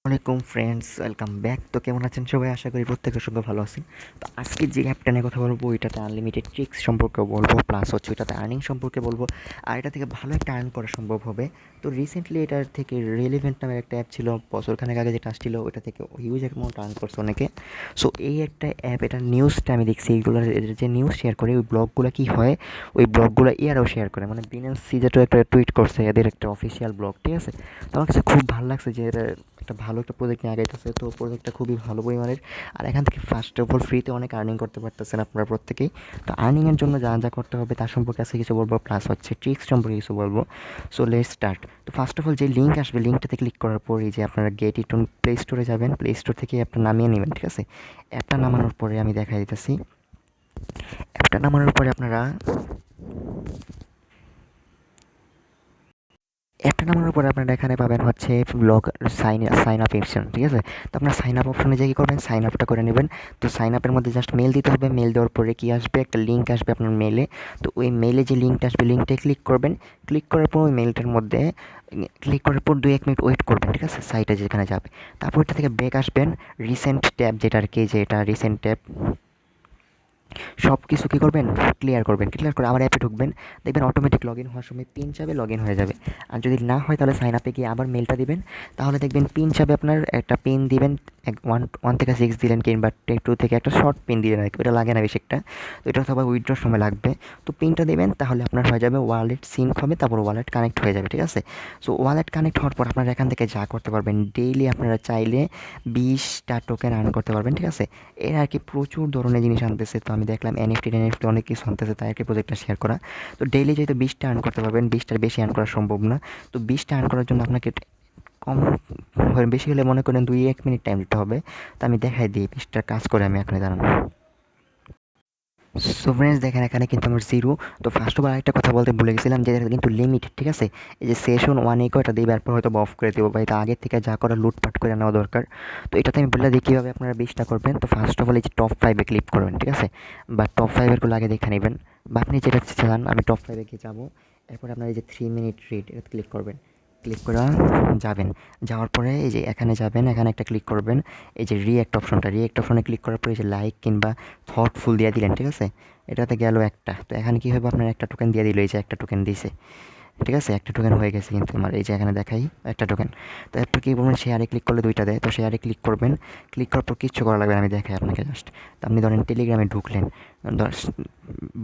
আলাইকুম friends, welcome back. তো কেমন আছেন সবাই? আশা করি প্রত্যেকের সঙ্গে ভালো আছেন। তো আজকে যে অ্যাপটা নিয়ে কথা বলবো ওইটাতে আনলিমিটেড ট্রিক্স সম্পর্কে বলবো, প্লাস হচ্ছে ওইটাতে আর্নিং সম্পর্কে বলবো, আর এটা থেকে ভালো একটা আর্ন করা সম্ভব হবে। তো রিসেন্টলি এটার থেকে রেলিভেন্ট নামের একটা অ্যাপ ছিল, বছরখানেক আগে যেটা আসছিল, ওইটা থেকে হিউজ অ্যামাউন্ট আর্ন করছে অনেকে। সো এই একটা অ্যাপ, এটার নিউজটা আমি দেখছি, এইগুলোর যে নিউজ শেয়ার করে ওই ব্লগগুলো কী হয়, ওই ব্লগগুলো এরাও শেয়ার করে, মানে বিএনসি যেটা একটা টুইট করছে এদের একটা অফিসিয়াল ব্লগ, ঠিক আছে। তো আমার কাছে খুব ভালো লাগছে যে এরা একটা ভালো একটা প্রজেক্ট নিয়ে আগাইতেছে। তো প্রজেক্টটা খুবই ভালো পরিমাণের, আর এখান থেকে ফার্স্ট অফ অল ফ্রিতে অনেক আর্নিং করতে পারতেছেন আপনারা প্রত্যেকেই। তো আর্নিংয়ের জন্য যা যা করতে হবে তার সম্পর্কে আজকে কিছু বলবো, প্লাস হচ্ছে ট্রিক্স সম্পর্কে কিছু বলবো। So let's start. তো ফার্স্ট অফ অল যে লিঙ্ক আসবে, লিঙ্কটাতে ক্লিক করার পরেই যে আপনারা গেট ইট অন প্লে স্টোরে যাবেন, প্লে স্টোর থেকে অ্যাপটা নামিয়ে নেবেন, ঠিক আছে। অ্যাপটা নামানোর পরে আমি দেখাই দিতেছি। অ্যাপটা নামানোর পরে আপনারা অ্যাপটা নামানোর পরে আপনারা এখানে পাবেন হচ্ছে সাইন আপ অপশন, ঠিক আছে। তো আপনার সাইন আপ অপশনে যে কী করবেন, সাইন আপটা করে নেবেন। তো সাইন আপের মধ্যে জাস্ট মেল দিতে হবে, মেল দেওয়ার পরে কী আসবে, একটা লিঙ্ক আসবে আপনার মেলে। তো ওই মেলে যে লিঙ্কটা আসবে, লিঙ্কটায় ক্লিক করবেন। ক্লিক করার পর ওই মেলটার মধ্যে ক্লিক করার পর 2-1 মিনিট ওয়েট করবেন, ঠিক আছে, সাইটে যেখানে যাবে। তারপর এটা থেকে ব্যাক আসবেন, রিসেন্ট ট্যাব যেটা আর কি, যে এটা রিসেন্ট ট্যাব, সব কিছু কী করবেন, ক্লিয়ার করবেন। ক্লিয়ার করে আবার অ্যাপে ঢুকবেন, দেখবেন অটোমেটিক লগ ইন হওয়ার সময় পিন চাবে লগ ইন হয়ে যাবে। আর যদি না হয় তাহলে সাইন আপে গিয়ে আবার মেলটা দিবেন, তাহলে দেখবেন পিন চাবে, আপনার একটা পিন দিবেন, ওয়ান ওয়ান থেকে 6 দিলেন, কিংবা 2 থেকে একটা শর্ট পিন দিলেন আর কি, ওটা লাগে না বেশি একটা। তো এটা সবাই উইথড্রোর সময় লাগবে। তো পিনটা দেবেন, তাহলে আপনার হয়ে যাবে ওয়ালেট সিঙ্ক হবে, তারপর ওয়ালেট কানেক্ট হয়ে যাবে, ঠিক আছে। সো ওয়ালেট কানেক্ট হওয়ার পর আপনারা এখান থেকে যা করতে পারবেন, ডেইলি আপনারা চাইলে 20টা টোকেন আর্ন করতে পারবেন, ঠিক আছে। এর আর কি প্রচুর ধরনের জিনিস আনতেছে। তো আমি দেখলাম এনএফটি অনেক কিছু আনতেছে, তাই আর কি প্রজেক্টটা শেয়ার করা। তো ডেইলি যেহেতু 20টা আর্ন করতে পারবেন, 20টার বেশি আর্ন করা সম্ভব না। তো 20টা আর্ন করার জন্য আপনাকে কম বেশি হলে মনে করেন 2-1 মিনিট টাইম দিতে হবে। তো আমি দেখাই দিই 20টার কাজ করে আমি এখনই, দাঁড়ান। সো ফ্রেন্ডস, দেখেন এখানে কিন্তু আমার জিরো। তো ফার্স্ট অফ অল আরেকটা কথা বলতে ভুলে গেছিলাম, যে এটা কিন্তু লিমিট, ঠিক আছে। এই যে সেশন 1 এটা দিই, এরপর হয়তো অফ করে দেবো, বা এটা আগের থেকে যা করা লুটপাট করে নেওয়া দরকার। তো এটাতে আমি বলে দিই কীভাবে আপনারা 20টা করবেন। তো ফার্স্ট অফ অল এই যে টপ 5-এ ক্লিক করবেন, ঠিক আছে, বা টপ 5-এরগুলো আগে দেখে নেবেন, বা আপনি যেটা চান। আমি টপ 5-এ গিয়ে যাবো। এরপর আপনার এই যে 3 মিনিট রিড, এটা ক্লিক করবেন। ক্লিক করে যাবেন, যাওয়ার পরে এই যে এখানে যাবেন, এখানে একটা ক্লিক করবেন। এই যে রিয়েক্ট অপশনে ক্লিক করার পরে এই যে লাইক কিংবা থটফুল দিয়ে দিলেন, ঠিক আছে। এটাতে গেল একটা। তো এখানে কী হবে, আপনার একটা টোকেন দিয়ে দিল, এই যে একটা টোকেন দিছে, ঠিক আছে। একটা টোকেন হয়ে গেছে কিন্তু আমার, এই যে এখানে দেখাই একটা টোকেন। তো এরপর কী করবেন, শেয়ারে ক্লিক করলে 2টা দেয়, তো শেয়ারে ক্লিক করবেন। ক্লিক করার পর কিচ্ছু করা লাগবে না, আমি দেখাই আপনাকে জাস্ট। তো আপনি ধরেন টেলিগ্রামে ঢুকলেন,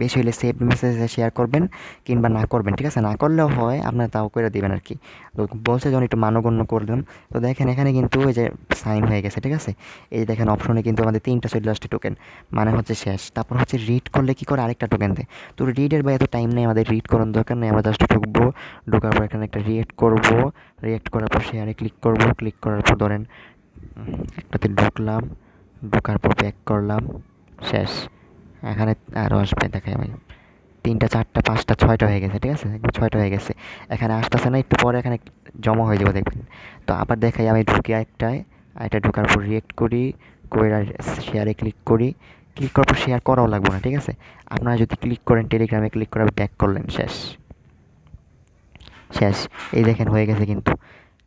বেশি হলে সেভ মেসেজে শেয়ার করবেন, কিংবা না করবেন, ঠিক আছে। না করলেও হয়, আপনার তাও করে দেবেন আর কি। তো বলছে যখন একটু মানগণ্য করলাম। তো দেখেন এখানে কিন্তু ওই যে সাইন হয়ে গেছে, ঠিক আছে। এই যে দেখেন অপশনে কিন্তু আমাদের 3টা চলে আসছে টোকেন, মানে হচ্ছে শেষ। তারপর হচ্ছে রিড করলে কী করে, আরেকটা টোকেন দেয়। তো রিডের বা এত টাইম নেই আমাদের, রিড করার দরকার নেই, আমরা জাস্ট ঢুকবো। ঢোকার পর এখানে একটা রিয়েক্ট করবো, রিয়েক্ট করার পর শেয়ারে ক্লিক করবো। ক্লিক করার পর ধরেন একটাতে ঢুকলাম, ঢোকার পর ব্যাক করলাম, শেষ। এখানে আরও আসবে, দেখাই আমি। 3টা 4টা 5টা 6টা হয়ে গেছে, ঠিক আছে, একদম 6টা হয়ে গেছে। এখানে আসতেছে না, একটু পরে এখানে জমা হয়ে যাবে দেখবেন। তো আবার দেখাই, আমি ঢুকি একটায়, আর এটা ঢোকার পর রিয়েক্ট করি, করে শেয়ারে ক্লিক করি। ক্লিক করার পর শেয়ার করাও লাগবে না, ঠিক আছে। আপনারা যদি ক্লিক করেন, টেলিগ্রামে ক্লিক করে ব্যাক করলেন, শেষ। শেষ। এই দেখেন হয়ে গেছে কিন্তু,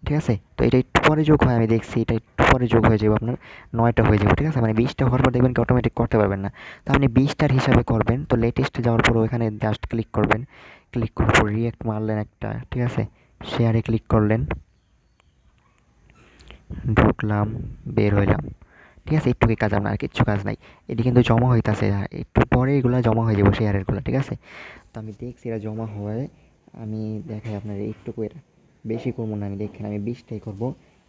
ঠিক আছে। তো এটা একটু পরে যোগ হয়, আমি দেখছি এটা একটু পরে যোগ হয়ে যাবে আপনার, 9টা হয়ে যাবে, ঠিক আছে। মানে 20টা হওয়ার পর দেখবেন কি অটোমেটিক করতে পারবেন না। তো আপনি 20টার হিসাবে করবেন। তো লেটেস্টে যাওয়ার পর ওখানে জাস্ট ক্লিক করবেন। ক্লিক করার পর রিয়েক্ট মারলেন একটা, ঠিক আছে। শেয়ারে ক্লিক করলেন, ঢুকলাম, বের হইলাম, ঠিক আছে। একটু কাজ, আপনার আর কিচ্ছু কাজ নাই। এটি কিন্তু জমা হইতাছে, একটু পরে এগুলো জমা হয়ে যাবো শেয়ারেরগুলো, ঠিক আছে। তো আমি দেখছি এরা জমা হয়, আমি দেখাই আপনার একটু এটা বেশি করবো না, আমি দেখেন আমি 20টাই করবো।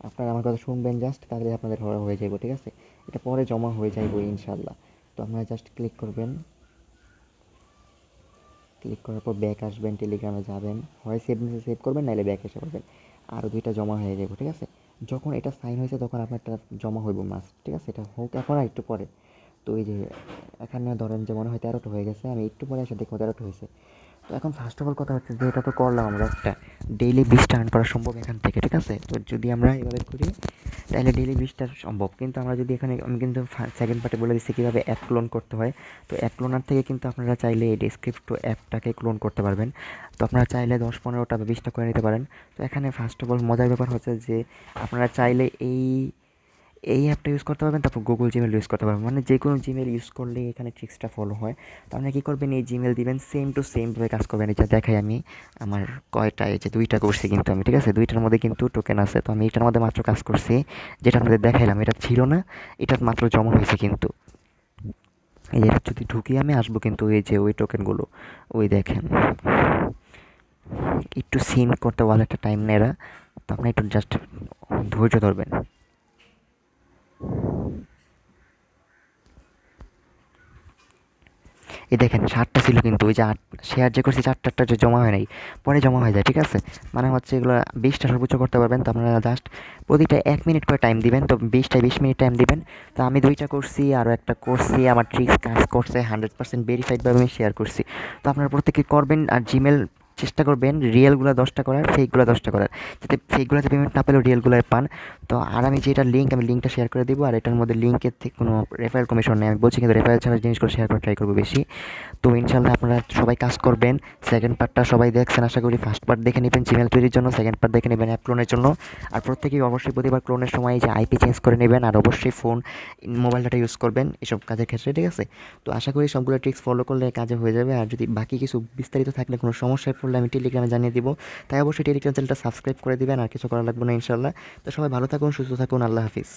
আপনারা আমার কথা শুনবেন জাস্ট, তাহলে আপনাদের হয়ে যাবো, ঠিক আছে। এটা পরে জমা হয়ে যাইবো ইনশাল্লাহ। তো আপনারা জাস্ট ক্লিক করবেন। ক্লিক করার পর ব্যাক আসবেন, টেলিগ্রামে যাবেন, হয় সেভ মেসেজ সেভ করবেন, নাহলে ব্যাক এসে করবেন। আরও 2টা জমা হয়ে যাবো, ঠিক আছে। যখন এটা সাইন হয়েছে তখন আপনারটা জমা হইব মাস, ঠিক আছে। এটা হোক এখন আর একটু পরে। তো এই যে এখানে ধরেন যে মনে হয় 13টা হয়ে গেছে, আমি একটু পরে এসে দেখবো 13টা হয়েছে। তো এখন ফার্স্ট অফ অল কথা হচ্ছে যে এটা তো করলাম আমরা একটা ডেইলি 20টা আর্ন করা সম্ভব এখান থেকে, ঠিক আছে? তো যদি আমরা এভাবে করি তাহলে ডেইলি 20টা সম্ভব। কিন্তু আমরা যদি এখানে আমি কিন্তু সেকেন্ড পার্টে বলে দিচ্ছি কীভাবে অ্যাপ ক্লোন করতে হয়। তো অ্যাপ ক্লোনার থেকে কিন্তু আপনারা চাইলে এই ডেসক্রিপ্ট অ্যাপটাকে ক্লোন করতে পারবেন। তো আপনারা চাইলে 10-15টা বা 20টা করে নিতে পারেন। তো এখানে ফার্স্ট অফ অল মজার ব্যাপার হচ্ছে যে আপনারা চাইলে এই অ্যাপটা ইউজ করতে পারবেন, তারপর গুগল জিমেল ইউজ করতে পারবেন, মানে যে কোনো জিমেল ইউজ করলে এখানে ট্রিক্সটা ফলো হয়। তো আপনি কী করবেন, এই জিমেল দিবেন, সেম টু সেমভাবে কাজ করবেন। এটা দেখাই আমি আমার কয়টা, এই যে 2টা করছি কিন্তু আমি, ঠিক আছে? 2টার মধ্যে কিন্তু টোকেন আছে, তো আমি এটার মধ্যে মাত্র কাজ করছি যেটা আপনাদের দেখাইলাম। এটা ছিল না, এটা মাত্র জমা হয়েছে কিন্তু। এই যে এটা যদি ঢুকি আমি আসবো কিন্তু এই যে ওই টোকেনগুলো, ওই দেখেন একটু সিন করতে বলে একটা টাইম নেয় এরা, তো আপনি একটু জাস্ট ধৈর্য ধরবেন। এই দেখেন 7টা ছিল কিন্তু ওই যে শেয়ার যে করছি 4টা যে জমা হয় নাই, পরে জমা হয়ে যায়, ঠিক আছে? মানে হচ্ছে এগুলো 20টা সর্বোচ্চ করতে পারবেন। তো আপনারা জাস্ট প্রতিটা 1 মিনিট করে টাইম দিবেন, তো 20টায় 20 মিনিট টাইম দিবেন। তো আমি 2টা করছি, আরও একটা করছি, আমার ট্রিক্স কাজ করছে, 100% ভেরিফাইডভাবে আমি শেয়ার করছি। তো আপনারা প্রত্যেকে করবেন, আর জিমেল চেষ্টা করবেন রিয়েলগুলো 10টা করার, ফেকগুলো 10টা করার, যাতে ফেকগুলোতে পেমেন্ট না পেলেও রিয়েলগুলো পান। তো আর আমি যেটা লিঙ্ক, আমি লিঙ্কটা শেয়ার করে দেবো, আর এটার মধ্যে লিঙ্কের থেকে কোনো রেফারেল কমিশন নেই আমি বলছি, কিন্তু রেফারেল ছাড়া জিনিসগুলো শেয়ার করা ট্রাই করবো বেশি। তো ইনশাল্লাহ আপনারা সবাই কাজ করবেন। সেকেন্ড পার্টটা সবাই দেখছেন আশা করি। ফার্স্ট পার্ট দেখে নেবেন জিমেল তৈরির জন্য, সেকেন্ড পার্ট দেখে নেবেন অ্যাপ ক্লোনের জন্য। আর প্রত্যেকেই অবশ্যই প্রতিবার ক্লোনের সময় এই যে আইপি চেঞ্জ করে নেবেন, আর অবশ্যই মোবাইল ডাটা ইউজ করবেন এসব কাজের ক্ষেত্রে, ঠিক আছে? তো আশা করি সবগুলো ট্রিক্স ফলো করলে কাজে হয়ে যাবে। আর যদি বাকি কিছু বিস্তারিত থাকলে, কোনো সমস্যায় পড়লে আমি টেলিগ্রামে জানিয়ে দিব। তাই অবশ্যই টেলিগ্রাম চ্যানেলটা সাবস্ক্রাইব করে দিবেন, আর কিছু করা লাগবে না ইনশাল্লাহ। তো সবাই ভালো থাকুন, সুস্থ থাকুন, আল্লাহ হাফিজ।